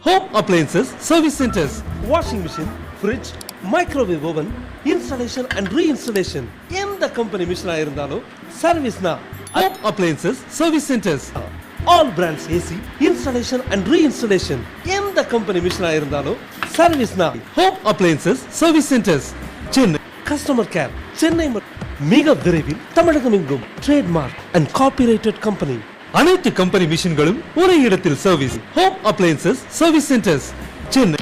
Home Appliances Service Centers. Washing machine, fridge, microwave oven, installation and reinstallation. எந்த company machine இருந்தாலும் service na. Home Appliances Service Centers. All brands AC, installation and reinstallation. எந்த company machine இருந்தாலும் service na. Home Appliances Service Centers. Chennai. Customer care. Chennai மிக விரைவில் தமிழகம் எங்கும் trademark and copyrighted company. அனைத்து company மிஷின்களும் ஒரே இடத்தில் service. Home appliances service centres Chennai.